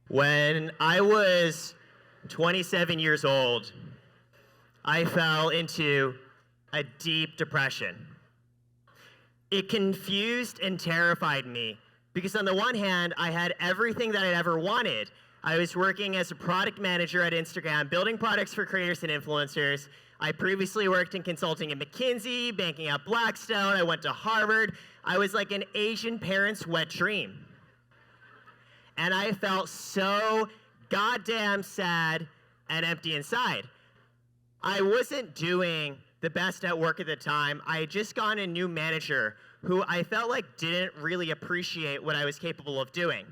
When I was 27 years old, I fell into a deep depression. It confused and terrified me because on the one hand, I had everything that I'd ever wanted. I was working as a product manager at Instagram, building products for creators and influencers. I previously worked in consulting at McKinsey, banking at Blackstone. I went to Harvard. I was like an Asian parent's wet dream. And I felt so goddamn sad and empty inside. I wasn't doing the best at work at the time. I had just gotten a new manager who I felt like didn't really appreciate what I was capable of doing.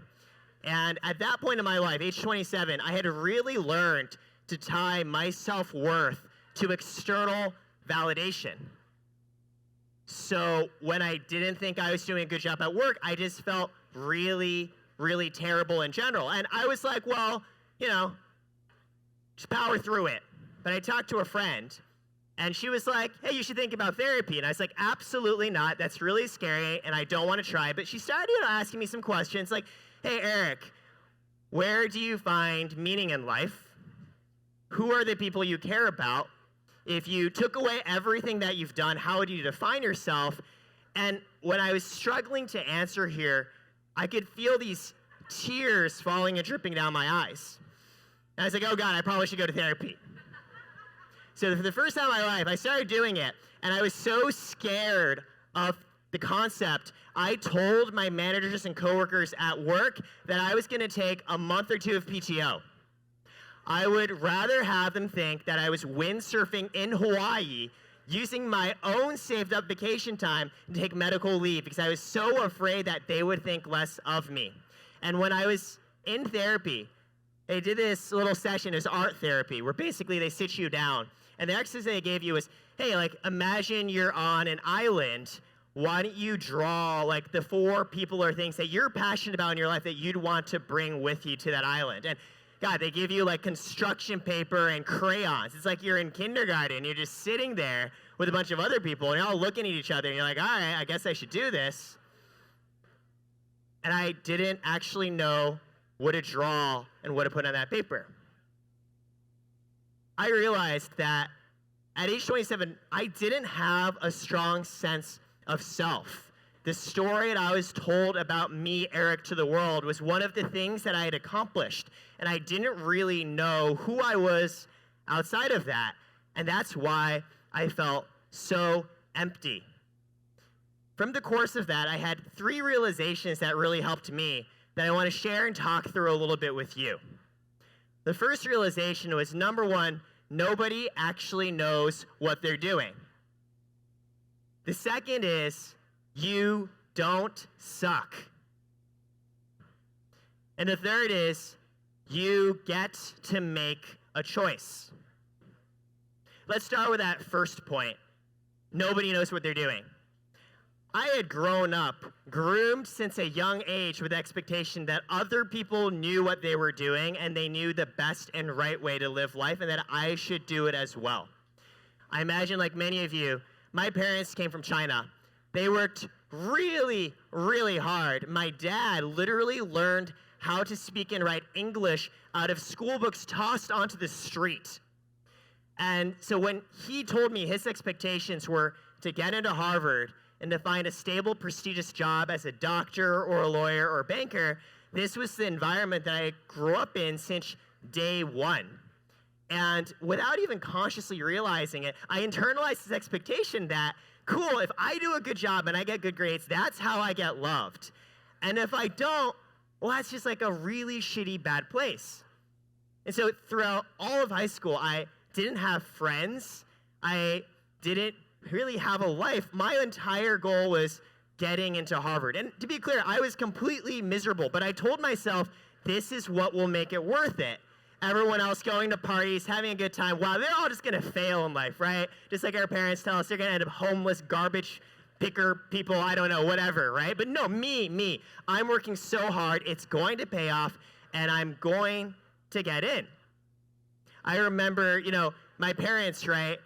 And at that point in my life, age 27, I had really learned to tie my self-worth to external validation. So when I didn't think I was doing a good job at work, I just felt really terrible in general. And I was like, well, just power through it. But I talked to a friend, and she was like, hey, you should think about therapy. And I was like, absolutely not. That's really scary, and I don't want to try. But she started asking me some questions like, hey, Eric, where do you find meaning in life? Who are the people you care about? If you took away everything that you've done, how would you define yourself? And when I was struggling to answer here, I could feel these tears falling and dripping down my eyes. And I was like, oh God, I probably should go to therapy. So for the first time in my life, I started doing it, and I was so scared of the concept, I told my managers and coworkers at work that I was gonna take a month or two of PTO. I would rather have them think that I was windsurfing in Hawaii using my own saved up vacation time to take medical leave because I was so afraid that they would think less of me. And when I was in therapy, they did this little session, it was art therapy, where basically they sit you down. And the exercise they gave you was, hey, imagine you're on an island. Why don't you draw the 4 people or things that you're passionate about in your life that you'd want to bring with you to that island? And God, they give you construction paper and crayons. It's like you're in kindergarten. You're just sitting there with a bunch of other people, and you're all looking at each other, and you're like, all right, I guess I should do this. And I didn't actually know what to draw and what to put on that paper. I realized that at age 27, I didn't have a strong sense of self. The story that I was told about me, Eric, to the world was one of the things that I had accomplished, and I didn't really know who I was outside of that, and that's why I felt so empty. From the course of that, I had 3 realizations that really helped me that I want to share and talk through a little bit with you. The first realization was, number 1, nobody actually knows what they're doing. The second is, you don't suck. And the third is, you get to make a choice. Let's start with that first point. Nobody knows what they're doing. I had grown up, groomed since a young age with the expectation that other people knew what they were doing and they knew the best and right way to live life and that I should do it as well. I imagine, like many of you, my parents came from China. They worked really hard. My dad literally learned how to speak and write English out of school books tossed onto the street. And so when he told me his expectations were to get into Harvard and to find a stable, prestigious job as a doctor or a lawyer or a banker, this was the environment that I grew up in since day one. And without even consciously realizing it, I internalized this expectation that, cool, if I do a good job and I get good grades, that's how I get loved. And if I don't, well, that's just like a really shitty, bad place. And so throughout all of high school, I didn't have friends. I didn't really have a life. My entire goal was getting into Harvard. And to be clear, I was completely miserable, but I told myself, this is what will make it worth it. Everyone else going to parties, having a good time. Wow, they're all just going to fail in life, right? Just like our parents tell us, they're going to end up homeless, garbage picker people, I don't know, whatever, right? But no, me. I'm working so hard. It's going to pay off, and I'm going to get in. I remember, my parents, right?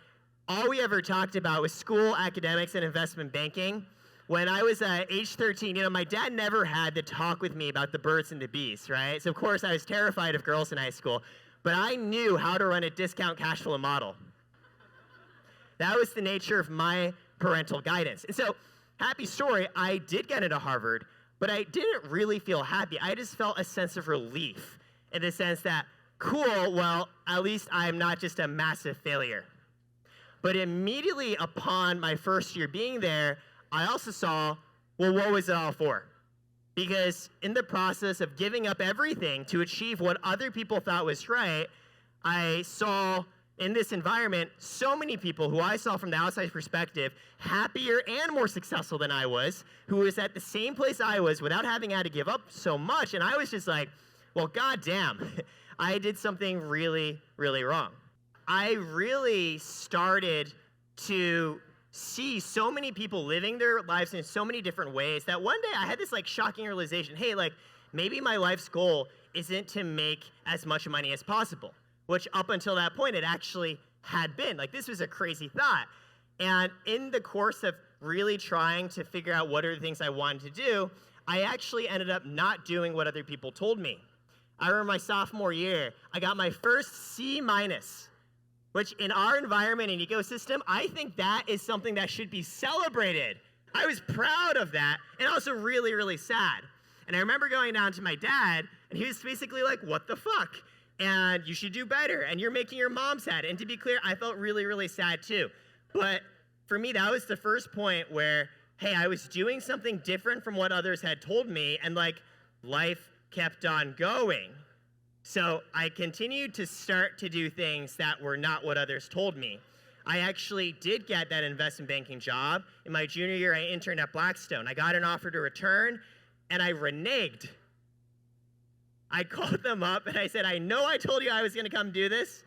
All we ever talked about was school, academics, and investment banking. when I was age 13, my dad never had to talk with me about the birds and the bees, right? So of course I was terrified of girls in high school, but I knew how to run a discount cash flow model. That was the nature of my parental guidance. And so, happy story, I did get into Harvard, but I didn't really feel happy. I just felt a sense of relief in the sense that, cool, well, at least I'm not just a massive failure. But immediately upon my first year being there, I also saw, well, what was it all for? Because in the process of giving up everything to achieve what other people thought was right, I saw in this environment so many people who I saw from the outside perspective happier and more successful than I was, who was at the same place I was without having had to give up so much. And I was just like, well, goddamn, I did something really, really wrong. I really started to see so many people living their lives in so many different ways that one day I had this shocking realization, hey, maybe my life's goal isn't to make as much money as possible, which up until that point it actually had been. This was a crazy thought. And in the course of really trying to figure out what are the things I wanted to do, I actually ended up not doing what other people told me. I remember my sophomore year, I got my first C-, which in our environment and ecosystem, I think that is something that should be celebrated. I was proud of that and also really, really sad. And I remember going down to my dad, and he was basically like, what the fuck? And you should do better, and you're making your mom sad. And to be clear, I felt really, really sad too. But for me, that was the first point where, hey, I was doing something different from what others had told me, and life kept on going. So I continued to start to do things that were not what others told me. I actually did get that investment banking job. In my junior year, I interned at Blackstone. I got an offer to return, and I reneged. I called them up, and I said, I know I told you I was going to come do this,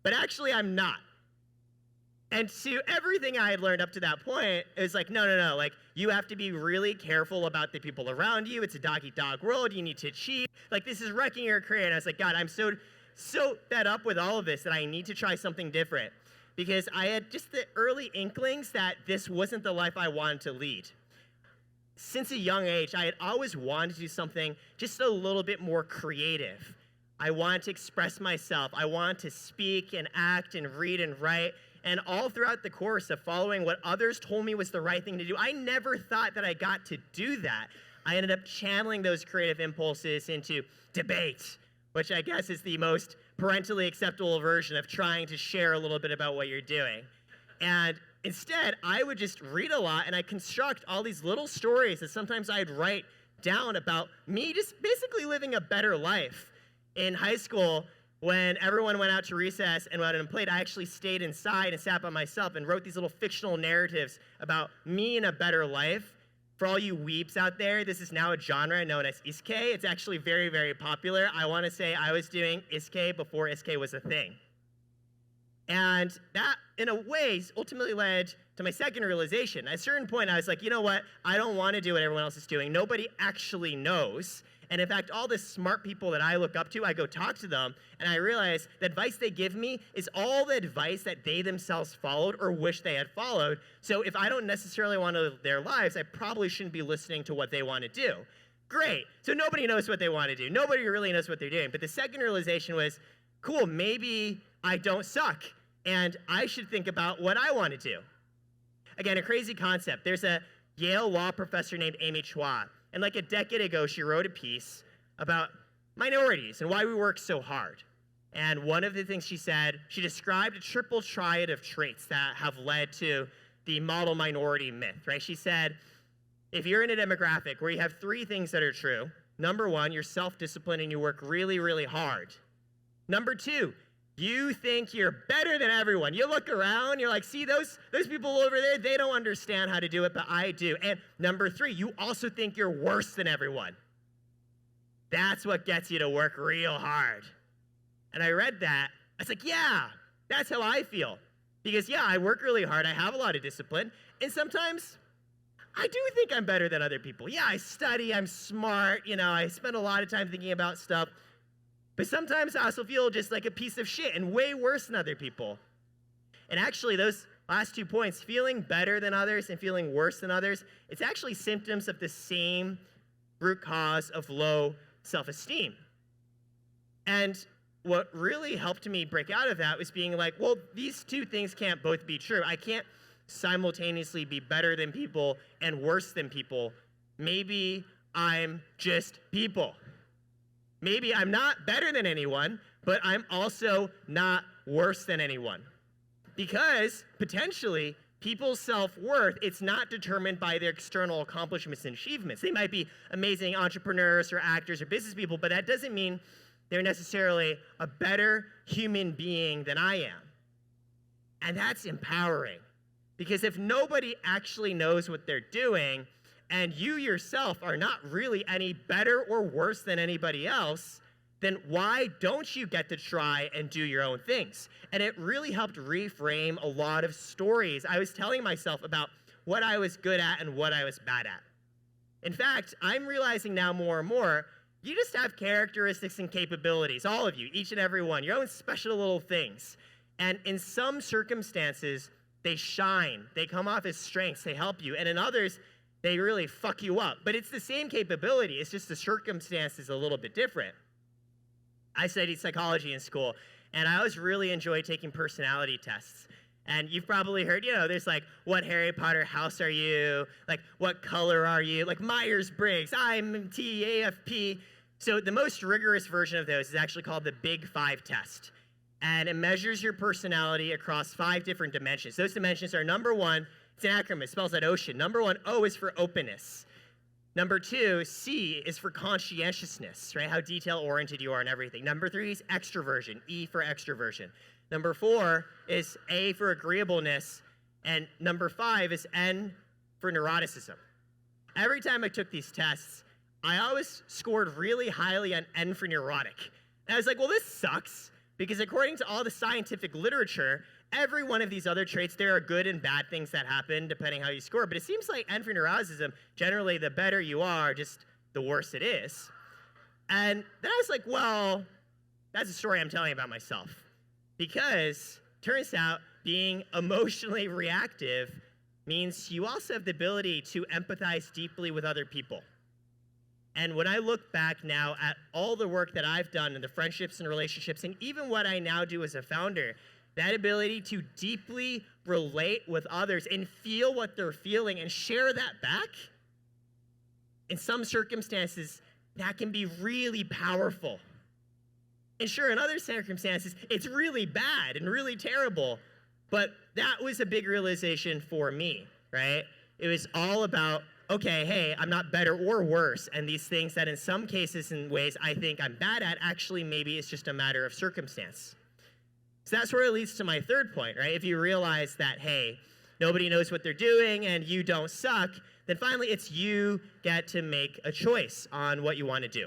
but actually I'm not. And to everything I had learned up to that point, it was no. You have to be really careful about the people around you. It's a dog-eat-dog world. You need to achieve. This is wrecking your career. And I was like, God, I'm so fed up with all of this that I need to try something different. Because I had just the early inklings that this wasn't the life I wanted to lead. Since a young age, I had always wanted to do something just a little bit more creative. I wanted to express myself. I wanted to speak and act and read and write. And all throughout the course of following what others told me was the right thing to do, I never thought that I got to do that. I ended up channeling those creative impulses into debate, which I guess is the most parentally acceptable version of trying to share a little bit about what you're doing. And instead, I would just read a lot, and I'd construct all these little stories that sometimes I'd write down about me just basically living a better life. In high school, when everyone went out to recess and went out and played, I actually stayed inside and sat by myself and wrote these little fictional narratives about me and a better life. For all you weeps out there, this is now a genre known as isekai. It's actually very, very popular. I want to say I was doing isekai before isekai was a thing. And that, in a way, ultimately led to my second realization. At a certain point, I was like, you know what? I don't want to do what everyone else is doing. Nobody actually knows. And in fact, all the smart people that I look up to, I go talk to them, and I realize the advice they give me is all the advice that they themselves followed or wish they had followed. So if I don't necessarily want to live their lives, I probably shouldn't be listening to what they want to do. Great. So nobody knows what they want to do. Nobody really knows what they're doing. But the second realization was, cool, maybe I don't suck, and I should think about what I want to do. Again, a crazy concept. There's a Yale law professor named Amy Chua. And a decade ago, she wrote a piece about minorities and why we work so hard. And one of the things she said, she described a triple triad of traits that have led to the model minority myth, right? She said, if you're in a demographic where you have three things that are true, number one, you're self-disciplined and you work really, really hard. Number two, you think you're better than everyone. You look around, you're like, see those people over there, they don't understand how to do it, but I do. And number three, you also think you're worse than everyone. That's what gets you to work real hard. And I read that. I was like, yeah, that's how I feel. Because yeah, I work really hard, I have a lot of discipline, and sometimes I do think I'm better than other people. Yeah, I study, I'm smart, I spend a lot of time thinking about stuff. But sometimes I also feel just like a piece of shit and way worse than other people. And actually, those last 2 points, feeling better than others and feeling worse than others, it's actually symptoms of the same root cause of low self-esteem. And what really helped me break out of that was being like, well, these two things can't both be true. I can't simultaneously be better than people and worse than people. Maybe I'm just people. Maybe I'm not better than anyone, but I'm also not worse than anyone. Because potentially, people's self-worth, it's not determined by their external accomplishments and achievements. They might be amazing entrepreneurs or actors or business people, but that doesn't mean they're necessarily a better human being than I am. And that's empowering. Because if nobody actually knows what they're doing, and you yourself are not really any better or worse than anybody else, then why don't you get to try and do your own things? And it really helped reframe a lot of stories I was telling myself about what I was good at and what I was bad at. In fact, I'm realizing now more and more, you just have characteristics and capabilities, all of you, each and every one, your own special little things. And in some circumstances, they shine. They come off as strengths. They help you. And in others, they really fuck you up. But it's the same capability. It's just the circumstance is a little bit different. I studied psychology in school, and I always really enjoyed taking personality tests. And you've probably heard, there's like, what Harry Potter house are you? Like, what color are you? Like Myers-Briggs, I'm TAFP. So the most rigorous version of those is actually called the Big Five test. And it measures your personality across 5 different dimensions. Those dimensions are number 1, it's an acronym, it spells out ocean. Number 1, O is for openness. Number 2, C is for conscientiousness, right? How detail-oriented you are and everything. Number 3 is extroversion, E for extroversion. Number 4 is A for agreeableness. And number 5 is N for neuroticism. Every time I took these tests, I always scored really highly on N for neurotic. And I was like, well, this sucks, because according to all the scientific literature, every one of these other traits, there are good and bad things that happen depending how you score. But it seems like N for neuroticism, generally the better you are, just the worse it is. And then I was like, well, that's a story I'm telling about myself. Because turns out being emotionally reactive means you also have the ability to empathize deeply with other people. And when I look back now at all the work that I've done and the friendships and relationships, and even what I now do as a founder, that ability to deeply relate with others and feel what they're feeling and share that back, in some circumstances, that can be really powerful. And sure, in other circumstances, it's really bad and really terrible. But that was a big realization for me, right? It was all about, okay, hey, I'm not better or worse. And these things that in some cases and ways I think I'm bad at, actually maybe it's just a matter of circumstance. So that's where it leads to my third point, right? If you realize that, hey, nobody knows what they're doing and you don't suck, then finally it's you get to make a choice on what you want to do.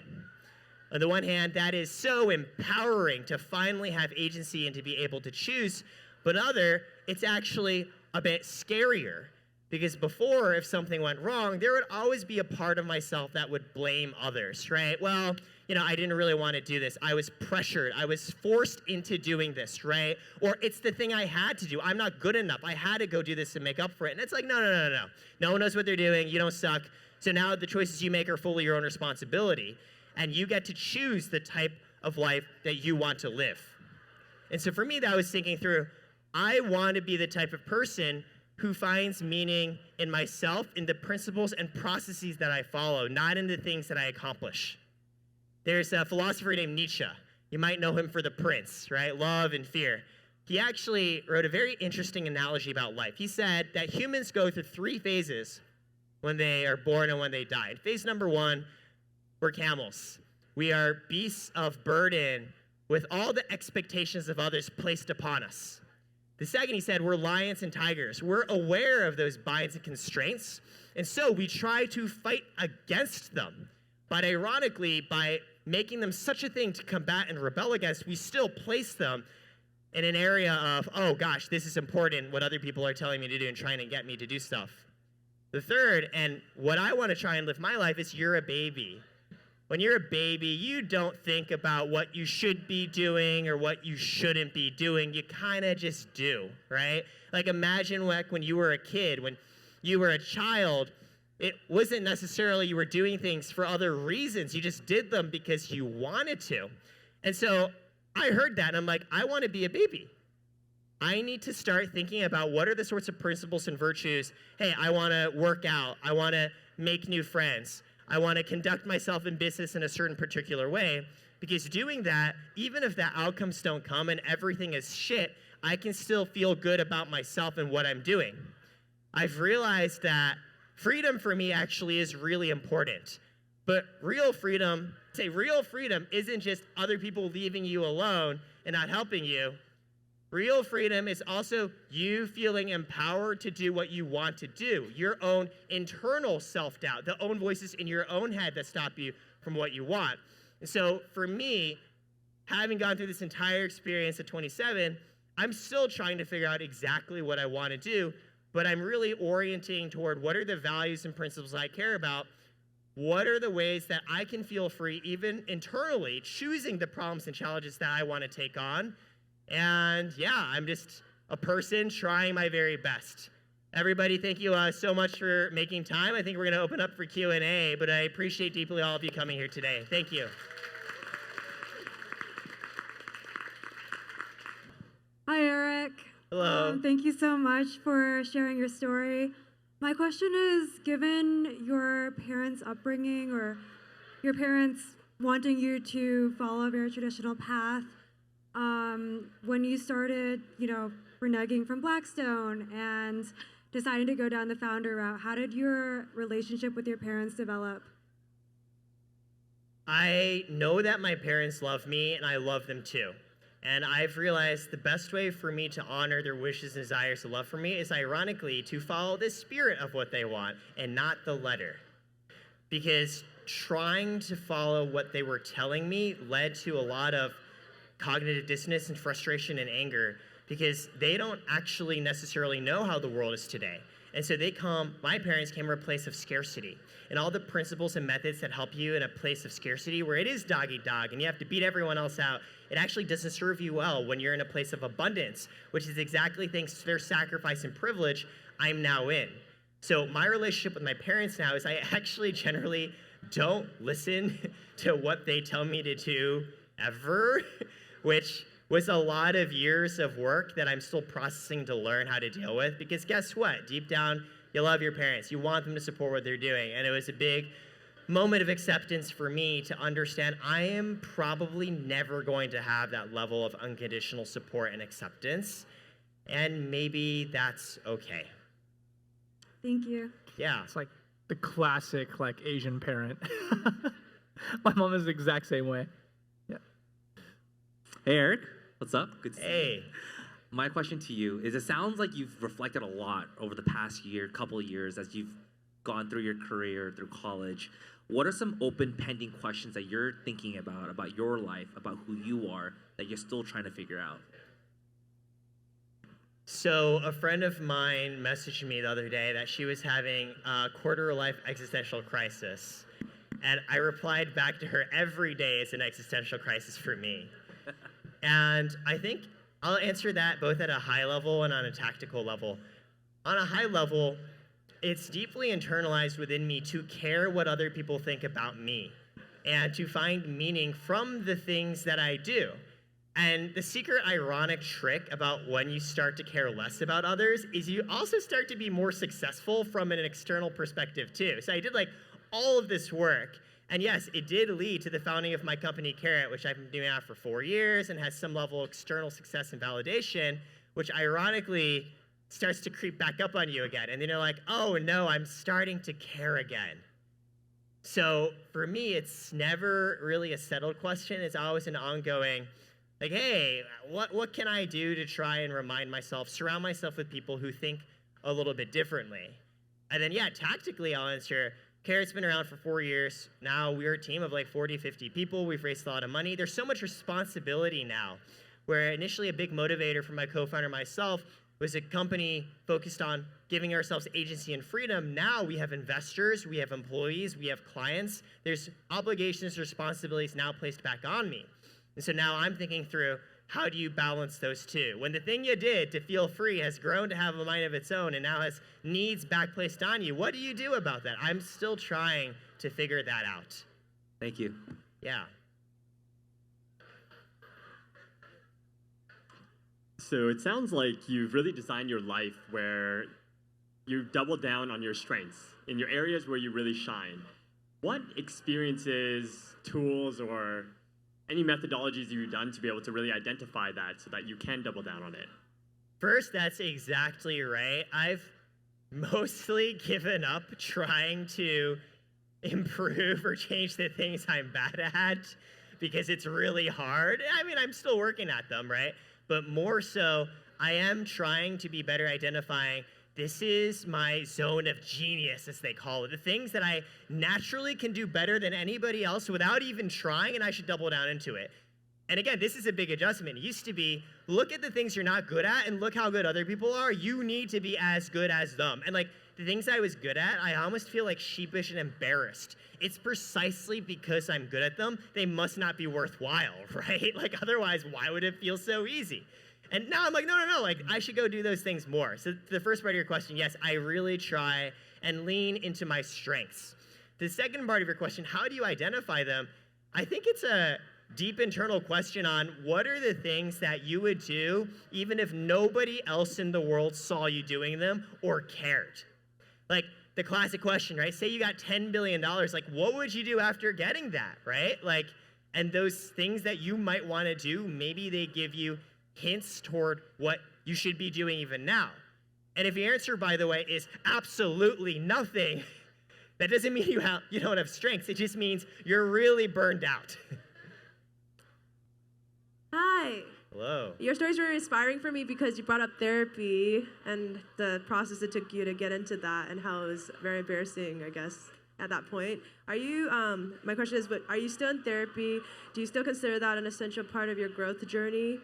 On the one hand, that is so empowering to finally have agency and to be able to choose. But on the other, it's actually a bit scarier. Because before, if something went wrong, there would always be a part of myself that would blame others, right? Well, I didn't really want to do this. I was pressured. I was forced into doing this, right? Or it's the thing I had to do. I'm not good enough. I had to go do this to make up for it. And it's like, no. No one knows what they're doing. You don't suck. So now the choices you make are fully your own responsibility. And you get to choose the type of life that you want to live. And so for me, that was thinking through, I want to be the type of person who finds meaning in myself, in the principles and processes that I follow, not in the things that I accomplish. There's a philosopher named Nietzsche. You might know him for The Prince, right? Love and Fear. He actually wrote a very interesting analogy about life. He said that humans go through 3 phases when they are born and when they die. Phase number 1, we're camels. We are beasts of burden with all the expectations of others placed upon us. The second, he said, we're lions and tigers. We're aware of those binds and constraints, and so we try to fight against them. But ironically, by making them such a thing to combat and rebel against, we still place them in an area of, oh gosh, this is important, what other people are telling me to do and trying to get me to do stuff. The third, and what I want to try and live my life, is you're a baby. when you're a baby, you don't think about what you should be doing or what you shouldn't be doing. You kind of just do, right? Like imagine like when you were a kid, when you were a child, it wasn't necessarily you were doing things for other reasons. You just did them because you wanted to. And so I heard that and I'm like, I want to be a baby. I need to start thinking about what are the sorts of principles and virtues. Hey, I want to work out. I want to make new friends. I want to conduct myself in business in a certain particular way. Because doing that, even if the outcomes don't come and everything is shit, I can still feel good about myself and what I'm doing. I've realized that freedom for me actually is really important. But real freedom isn't just other people leaving you alone and not helping you. Real freedom is also you feeling empowered to do what you want to do, your own internal self-doubt, the own voices in your own head that stop you from what you want. And so for me, having gone through this entire experience at 27, I'm still trying to figure out exactly what I want to do, but I'm really orienting toward what are the values and principles I care about. What are the ways that I can feel free, even internally, choosing the problems and challenges that I want to take on? And yeah, I'm just a person trying my very best. Everybody, thank you so much for making time. I think we're going to open up for Q&A, but I appreciate deeply all of you coming here today. Thank you. Hi, Eric. Hello. Thank you so much for sharing your story. My question is, given your parents' upbringing or your parents wanting you to follow a very traditional path, when you started, reneging from Blackstone and deciding to go down the founder route, how did your relationship with your parents develop? I know that my parents love me, and I love them too. And I've realized the best way for me to honor their wishes and desires of love for me is, ironically, to follow the spirit of what they want and not the letter. Because trying to follow what they were telling me led to a lot of cognitive dissonance and frustration and anger, because they don't actually necessarily know how the world is today. And so my parents came from a place of scarcity. And all the principles and methods that help you in a place of scarcity where it is dog eat dog and you have to beat everyone else out, it actually doesn't serve you well when you're in a place of abundance, which is exactly thanks to their sacrifice and privilege I'm now in. So my relationship with my parents now is I actually generally don't listen to what they tell me to do ever, which was a lot of years of work that I'm still processing to learn how to deal with. Because guess what? Deep down, you love your parents. You want them to support what they're doing. And it was a big moment of acceptance for me to understand I am probably never going to have that level of unconditional support and acceptance. And maybe that's okay. Thank you. Yeah. It's like the classic Asian parent. My mom is the exact same way. Yeah. Hey, Eric. What's up? Good to see you. Hey. My question to you is, it sounds like you've reflected a lot over the past couple of years as you've gone through your career, through college. What are some open pending questions that you're thinking about your life, about who you are, that you're still trying to figure out? So a friend of mine messaged me the other day that she was having a quarter-life existential crisis. And I replied back to her, every day is an existential crisis for me. And I think I'll answer that both at a high level and on a tactical level. On a high level, it's deeply internalized within me to care what other people think about me and to find meaning from the things that I do. And the secret ironic trick about when you start to care less about others is you also start to be more successful from an external perspective too. So I did all of this work. And yes, it did lead to the founding of my company, Carrot, which I've been doing now for 4 years and has some level of external success and validation, which ironically starts to creep back up on you again. And then you're like, oh no, I'm starting to care again. So for me, it's never really a settled question. It's always an ongoing, hey, what can I do to try and remind myself, surround myself with people who think a little bit differently? And then, yeah, tactically, I'll answer, Carrot's been around for 4 years. Now we're a team of 40, 50 people. We've raised a lot of money. There's so much responsibility now, where initially a big motivator for my co-founder and myself was a company focused on giving ourselves agency and freedom. Now we have investors, we have employees, we have clients. There's obligations, responsibilities now placed back on me. And so now I'm thinking through, how do you balance those two? When the thing you did to feel free has grown to have a mind of its own and now has needs back placed on you, what do you do about that? I'm still trying to figure that out. Thank you. Yeah. So it sounds like you've really designed your life where you double down on your strengths in your areas where you really shine. What experiences, tools, or any methodologies you've done to be able to really identify that so that you can double down on it? First, that's exactly right. I've mostly given up trying to improve or change the things I'm bad at because it's really hard. I mean, I'm still working at them, right? But more so, I am trying to be better identifying this is my zone of genius, as they call it. The things that I naturally can do better than anybody else without even trying, and I should double down into it. And again, this is a big adjustment. It used to be, look at the things you're not good at and look how good other people are. You need to be as good as them. And like the things I was good at, I almost feel like sheepish and embarrassed. It's precisely because I'm good at them, they must not be worthwhile, right? Like otherwise, why would it feel so easy? And now I'm like, no, like I should go do those things more. So the first part of your question, yes, I really try and lean into my strengths. The second part of your question, how do you identify them? I think it's a deep internal question on what are the things that you would do even if nobody else in the world saw you doing them or cared. Like the classic question, right? Say you got $10 billion, like what would you do after getting that, right? Like, and those things that you might want to do, maybe they give you hints toward what you should be doing even now. And if your answer, by the way, is absolutely nothing, that doesn't mean you don't have strengths. It just means you're really burned out. Hi. Hello. Your story is very inspiring for me because you brought up therapy and the process it took you to get into that and how it was very embarrassing, I guess, at that point. Are you, my question is, are you still in therapy? Do you still consider that an essential part of your growth journey?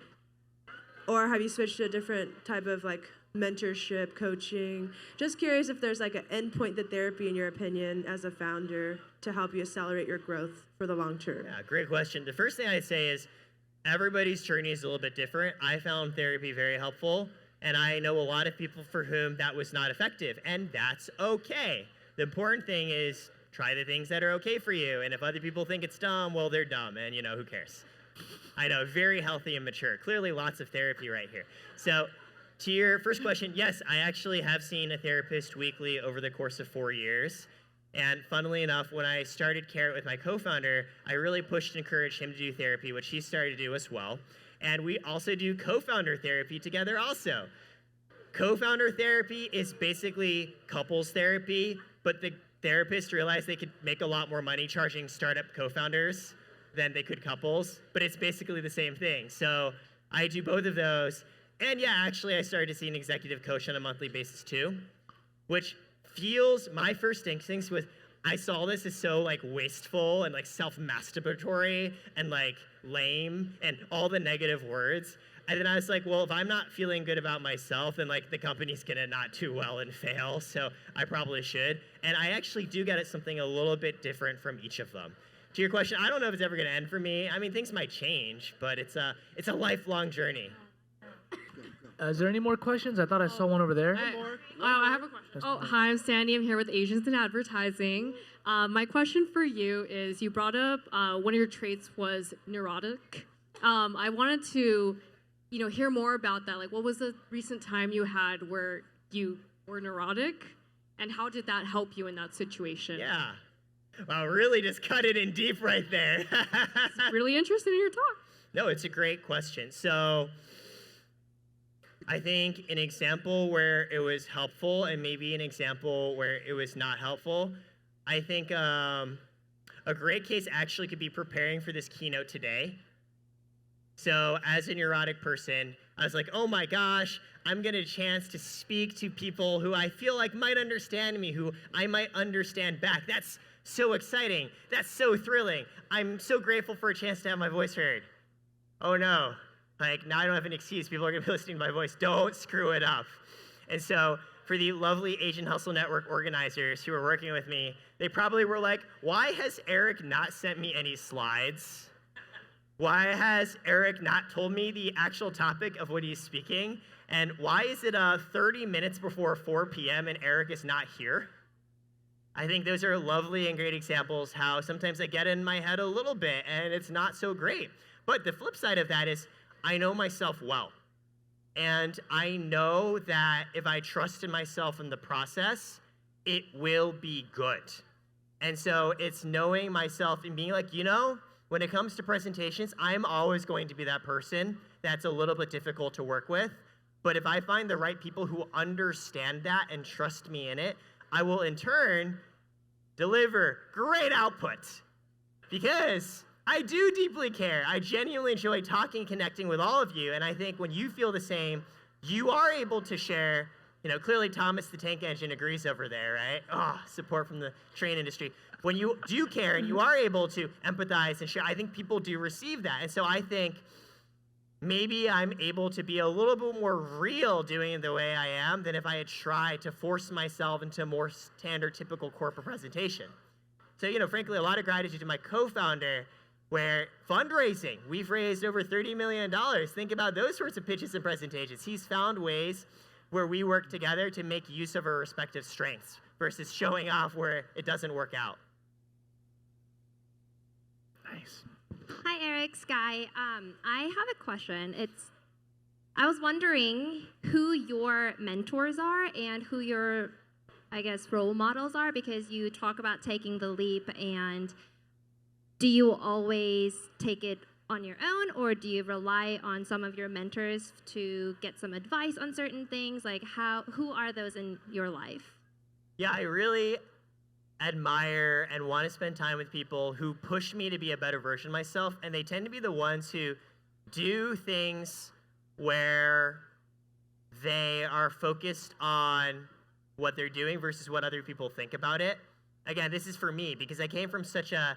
Or have you switched to a different type of like mentorship, coaching? Just curious if there's like an endpoint to therapy in your opinion as a founder to help you accelerate your growth for the long term. Yeah, great question. The first thing I'd say is everybody's journey is a little bit different. I found therapy very helpful, and I know a lot of people for whom that was not effective, and that's okay. The important thing is try the things that are okay for you, and if other people think it's dumb, well, they're dumb, and who cares? I know, very healthy and mature. Clearly lots of therapy right here. So to your first question, yes, I actually have seen a therapist weekly over the course of 4 years. And funnily enough, when I started Carrot with my co-founder, I really pushed and encouraged him to do therapy, which he started to do as well. And we also do co-founder therapy together also. Co-founder therapy is basically couples therapy, but the therapists realized they could make a lot more money charging startup co-founders than they could couples, but it's basically the same thing. So I do both of those. And yeah, actually I started to see an executive coach on a monthly basis too, which feels, my first instincts was, I saw this as so like wasteful and like self-masturbatory and like lame and all the negative words. And then I was like, well, if I'm not feeling good about myself, then like the company's gonna not do well and fail, so I probably should. And I actually do get at something a little bit different from each of them. To your question, I don't know if it's ever going to end for me. I mean, things might change, but it's a lifelong journey. Is there any more questions? I thought I saw one over there. I have a question. Hi, I'm Sandy. I'm here with Asians in Advertising. My question for you is, you brought up one of your traits was neurotic. I wanted to, hear more about that. Like, what was the recent time you had where you were neurotic, and how did that help you in that situation? Yeah. Wow, really just cut it in deep right there. It's really interested in your talk. No, it's a great question. So I think an example where it was helpful and maybe an example where it was not helpful, I think a great case actually could be preparing for this keynote today. So as a neurotic person, I was like, oh my gosh, I'm getting a chance to speak to people who I feel like might understand me, who I might understand back. That's so exciting. That's so thrilling. I'm so grateful for a chance to have my voice heard. Oh no, Like, now I don't have an excuse. People are going to be listening to my voice. Don't screw it up. And so for the lovely Asian Hustle Network organizers who were working with me, they probably were like, why has Eric not sent me any slides? Why has Eric not told me the actual topic of what he's speaking? And why is it 30 minutes before 4 p.m. and Eric is not here? I think those are lovely and great examples how sometimes I get in my head a little bit and it's not so great. But the flip side of that is I know myself well. And I know that if I trust in myself in the process, it will be good. And so it's knowing myself and being like, when it comes to presentations, I'm always going to be that person that's a little bit difficult to work with. But if I find the right people who understand that and trust me in it, I will in turn deliver great output. Because I do deeply care. I genuinely enjoy talking and connecting with all of you. And I think when you feel the same, you are able to share. Clearly Thomas the Tank Engine agrees over there, right? Oh, support from the train industry. When you do care and you are able to empathize and share, I think people do receive that. And so I think maybe I'm able to be a little bit more real doing it the way I am than if I had tried to force myself into a more standard, typical corporate presentation. So, frankly, a lot of gratitude to my co-founder, where fundraising, we've raised over $30 million. Think about those sorts of pitches and presentations. He's found ways where we work together to make use of our respective strengths versus showing off where it doesn't work out. Nice. Hi, Eric, Sky. I have a question. I was wondering who your mentors are and who your, role models are, because you talk about taking the leap, and do you always take it on your own, or do you rely on some of your mentors to get some advice on certain things? Who are those in your life? Yeah, I really admire and want to spend time with people who push me to be a better version of myself, and they tend to be the ones who do things where they are focused on what they're doing versus what other people think about it. Again, this is for me because I came from such a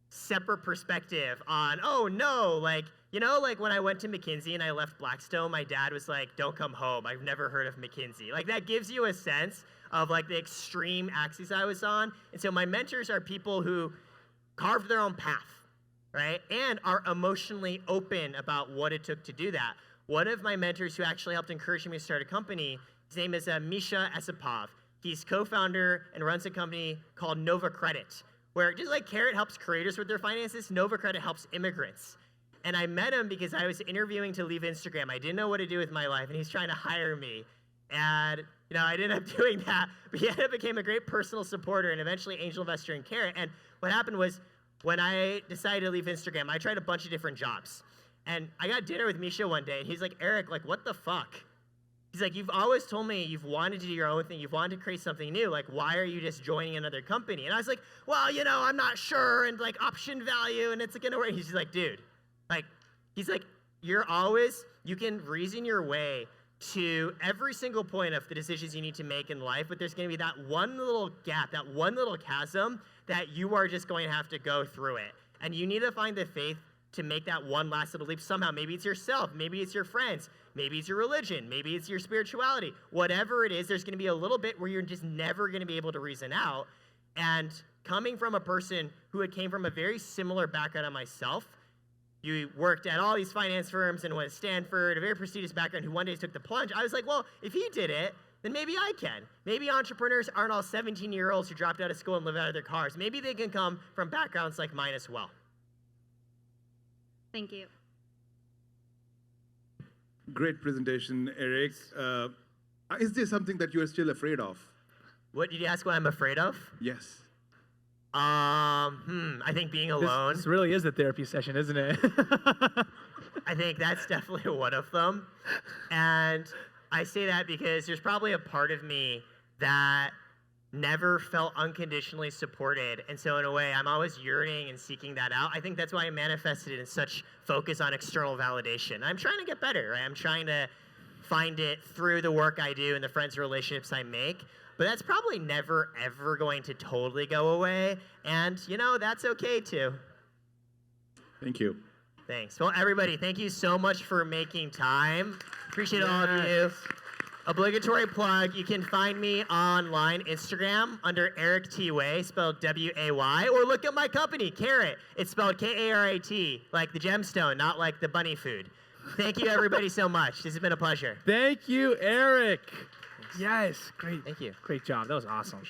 separate perspective on, oh no, when I went to McKinsey and I left Blackstone, my dad was like, don't come home. I've never heard of McKinsey. That gives you a sense of the extreme axis I was on. And so my mentors are people who carved their own path, right? And are emotionally open about what it took to do that. One of my mentors who actually helped encourage me to start a company, his name is Misha Esipov. He's co-founder and runs a company called Nova Credit, where just like Carrot helps creators with their finances, Nova Credit helps immigrants. And I met him because I was interviewing to leave Instagram. I didn't know what to do with my life, and he's trying to hire me. And I didn't end up doing that, but he became a great personal supporter and eventually angel investor in Carrot. And what happened was when I decided to leave Instagram, I tried a bunch of different jobs. And I got dinner with Misha one day, and he's like, Eric, what the fuck? He's like, you've always told me you've wanted to do your own thing. You've wanted to create something new. Why are you just joining another company? And I was like, well, I'm not sure. And option value, and it's going to work. He's just like, dude, he's like, you can reason your way to every single point of the decisions you need to make in life, but there's going to be that one little gap, that one little chasm that you are just going to have to go through it. And you need to find the faith to make that one last little leap somehow. Maybe it's yourself, maybe it's your friends, maybe it's your religion, maybe it's your spirituality. Whatever it is, there's going to be a little bit where you're just never going to be able to reason out. And coming from a person who came from a very similar background to myself, you worked at all these finance firms and went to Stanford, a very prestigious background, who one day took the plunge. I was like, well, if he did it, then maybe I can. Maybe entrepreneurs aren't all 17-year-olds who dropped out of school and live out of their cars. Maybe they can come from backgrounds like mine as well. Thank you. Great presentation, Eric. Is there something that you are still afraid of? What did you ask? What I'm afraid of? Yes. I think being alone. This really is a therapy session, isn't it? I think that's definitely one of them. And I say that because there's probably a part of me that never felt unconditionally supported. And so in a way, I'm always yearning and seeking that out. I think that's why I manifested it in such focus on external validation. I'm trying to get better, right? I'm trying to find it through the work I do and the friends and relationships I make. But that's probably never, ever going to totally go away. And, that's okay too. Thank you. Thanks. Well, everybody, thank you so much for making time. Appreciate all of you. Obligatory plug, you can find me online, Instagram, under Eric T. Wei, spelled W-A-Y, or look at my company, Carrot. It's spelled K-A-R-A-T, like the gemstone, not like the bunny food. Thank you, everybody, so much. This has been a pleasure. Thank you, Eric. Yes, great. Thank you. Great job. That was awesome.